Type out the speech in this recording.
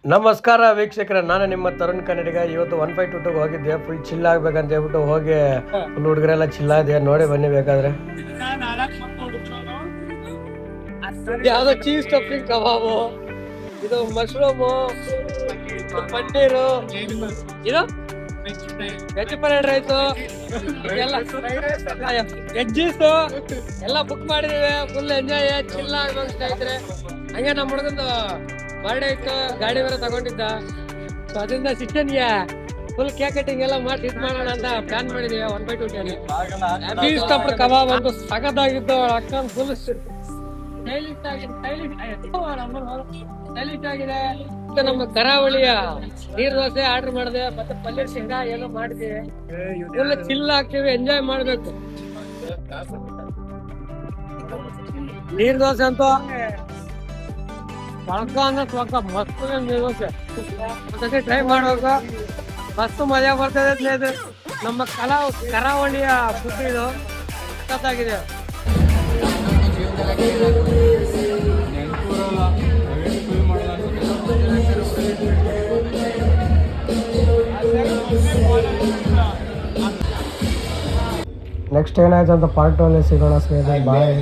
ನಮಸ್ಕಾರ ವೀಕ್ಷಕರ, ನಾನು ನಿಮ್ಮ ತರುಣ್ ಕನ್ನಡಿಗ. ಇವತ್ತು 152 ಹೋಗಿದ್ದೆ. ಫುಲ್ ಚಿಲ್ ಆಗ್ಬೇಕಂತ ಹೇಳ್ಬಿಟ್ಟು ಹೋಗಿ ಫುಲ್ ಹುಡುಗರೆಲ್ಲ ಚಿಲ್ಲ ಇದೆ. ನೋಡಿ ಬನ್ನಿ ಬೇಕಾದ್ರೆ. ಯಾವ್ದೋ ಚೀಸ್ ಸ್ಟಫಿಂಗ್ ಕಬಾಬು, ಇದು ಮಶ್ರೂಮು, ಪನ್ನೀರು, ಇದು veg fried rice, veg juice ಎಲ್ಲ ಬುಕ್ ಮಾಡಿದೀವಿ. ಫುಲ್ ಎಂಜಾಯ್ ಚಿಲ್ಲ ಆಗ್ಬೇಕು ಸ್ನೇಹಿತರೆ. ಹಂಗೆ ನಮ್ಮ ಹುಡುಗಂದು ಬರ್ಡೇ ಇತ್ತು, ಗಾಡಿ ಬೇರೆ ತಗೊಂಡಿದ್ದ. ಸೊ ಅದರಿಂದ ಶಿಕ್ಷನ್ಗೆ ಫುಲ್ ಕೇಕ್ ಕಟಿಂಗ್ ಎಲ್ಲ ಮಾಡಿ ಇದು ಮಾಡೋಣ ಅಂತ ಪ್ಲಾನ್ ಮಾಡಿದೀವಿ. 1/2 ಕಬಾಬ್ ಅಂತೂ ಸಖತ್ತಾಗಿತ್ತು. ಅಕ್ಕ ಫುಲ್ ಸ್ಟೈಲಿಶ್ ಆಗಿದೆ. ನಮ್ಮ ಕರಾವಳಿಯ ನೀರ್ ದೋಸೆ ಆರ್ಡರ್ ಮಾಡಿದೆ, ಮತ್ತೆ ಪನ್ನೀರ್ ಶೇಂಗಾ ಏನೋ ಮಾಡಿದೀವಿ. ಫುಲ್ ಚಿಲ್ಲ ಆಗ್ತೀವಿ, ಎಂಜಾಯ್ ಮಾಡ್ಬೇಕು. ನೀರ್ ದೋಸೆ ಅಂತೂ ಸ್ವರ್ಗ ಅಂದ್ರೆ ಸ್ವರ್ಗ, ಮಸ್ತ್ ದೋಸೆ. ಒಂದ್ಸತಿ ಟ್ರೈ ಮಾಡ್ಬೇಕು, ಮಸ್ತ್ ಮಜಾ ಬರ್ತದೆ ಸ್ನೇಹಿತರೆ. ನಮ್ಮ ಕರಾವಳಿಯ ಫುಡ್ ಇದು ಸಖತ್ತಾಗಿದೆ. ನೆಕ್ಸ್ಟ್ ಏನಾಯ್ತು ಅಂತ ಪಾರ್ಟ್ 2 ಅಲ್ಲಿ ಸಿಗೋಣ ಸ್ನೇಹಿತರೆ. ಬಾಯ್.